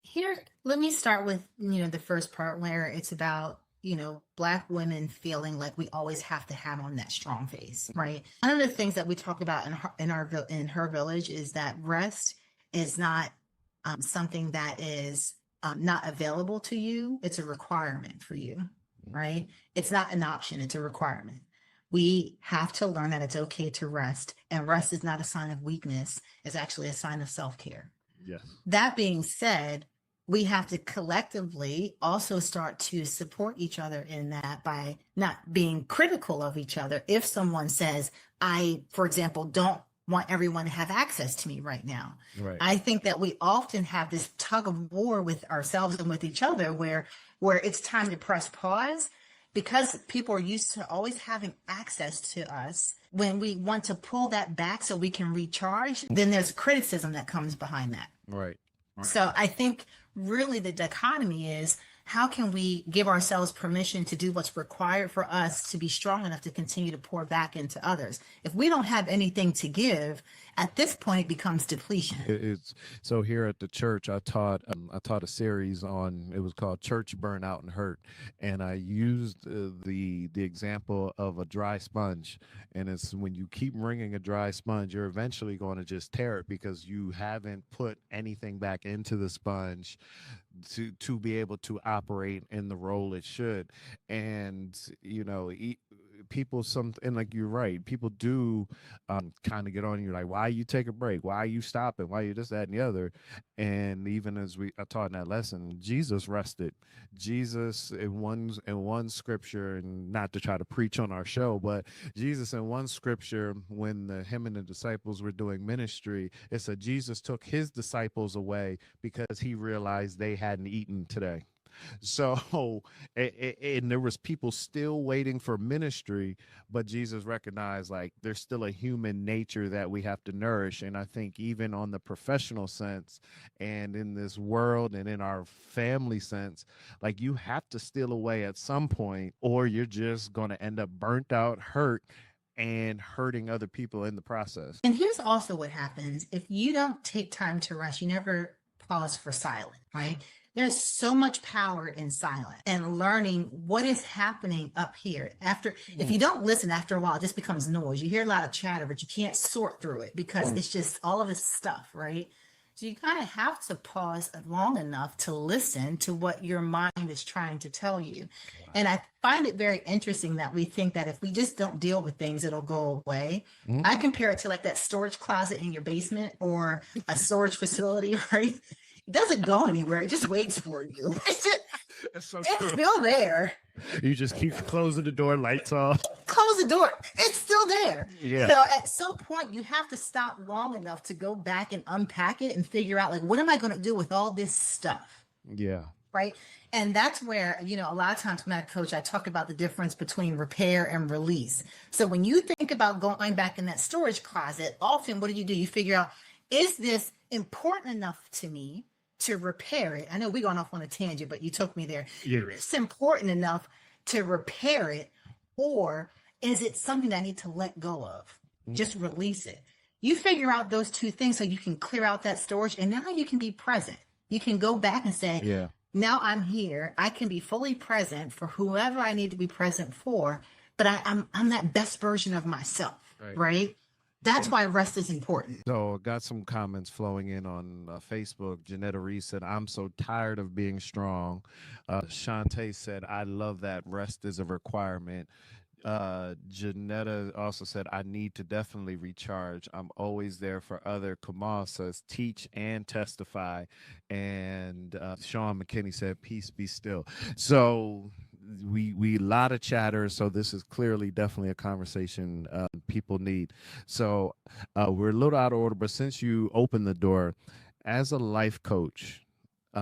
Here, let me start with, the first part where it's about, Black women feeling like we always have to have on that strong face, right? One of the things that we talk about in her village is that rest is not something that is not available to you. It's a requirement for you, right? It's not an option, it's a requirement. We have to learn that it's okay to rest, and rest is not a sign of weakness, it's actually a sign of self-care. Yes. That being said, we have to collectively also start to support each other in that by not being critical of each other. If someone says, I, for example, don't want everyone to have access to me right now. Right. I think that we often have this tug of war with ourselves and with each other where it's time to press pause because people are used to always having access to us. When we want to pull that back so we can recharge, then there's criticism that comes behind that. Right. Right. So I think really the dichotomy is how can we give ourselves permission to do what's required for us to be strong enough to continue to pour back into others? If we don't have anything to give, at this point it becomes depletion. It's so here at the church. I taught a series on. It was called Church Burnout and Hurt, and I used the example of a dry sponge. And it's when you keep wringing a dry sponge, you're eventually going to just tear it because you haven't put anything back into the sponge to be able to operate in the role it should. And people some and like you're right, people do kind of get on you like, why you take a break, why you stopping, why you this, that, and the other. And even as I taught in that lesson, Jesus rested. Jesus in one scripture, and not to try to preach on our show, but Jesus in one scripture, when him and the disciples were doing ministry, it said Jesus took his disciples away because he realized they hadn't eaten today. So, and there was people still waiting for ministry, but Jesus recognized like there's still a human nature that we have to nourish. And I think even on the professional sense and in this world and in our family sense, like you have to steal away at some point, or you're just going to end up burnt out, hurt, and hurting other people in the process. And here's also what happens if you don't take time to rest, you never pause for silence, right? There's so much power in silence and learning what is happening up here. If you don't listen after a while, it just becomes noise. You hear a lot of chatter, but you can't sort through it because it's just all of this stuff, right? So you kind of have to pause long enough to listen to what your mind is trying to tell you. And I find it very interesting that we think that if we just don't deal with things, it'll go away. Mhm. I compare it to like that storage closet in your basement or a storage facility, right? It doesn't go anywhere. It just waits for you. It's so It's true. still there. You just keep closing the door, lights off. Close the door. It's still there. Yeah. So at some point, you have to stop long enough to go back and unpack it and figure out, like, what am I going to do with all this stuff? Yeah. Right. And that's where, a lot of times when I coach, I talk about the difference between repair and release. So when you think about going back in that storage closet, often what do? You figure out, is this important enough to me to repair it? I know we're going off on a tangent, but you took me there. Yeah. It's important enough to repair it, or is it something that I need to let go of? Just release it. You figure out those two things so you can clear out that storage, and now you can be present. You can go back and say, Yeah. now I'm here. I can be fully present for whoever I need to be present for, but I'm that best version of myself, right? That's why rest is important. So I got some comments flowing in on Facebook. Janetta Reese said, I'm so tired of being strong. Shantae said, I love that rest is a requirement. Janetta also said, I need to definitely recharge. I'm always there for other. Kamal says, teach and testify. And Sean McKinney said, peace be still. So we a lot of chatter, so this is clearly definitely a conversation people need. So we're a little out of order, but since you opened the door, as a life coach,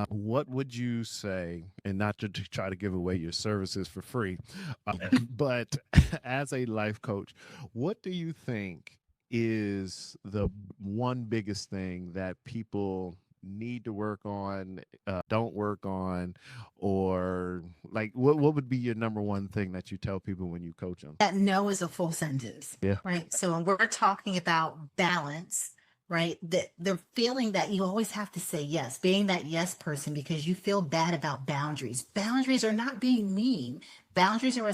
what would you say, and not to try to give away your services for free, but as a life coach, what do you think is the one biggest thing that people need to work on, don't work on, or like what would be your number one thing that you tell people when you coach them? That no is a full sentence, Yeah. right? So when we're talking about balance, right? The feeling that you always have to say yes, being that yes person because you feel bad about boundaries. Boundaries are not being mean. Boundaries are a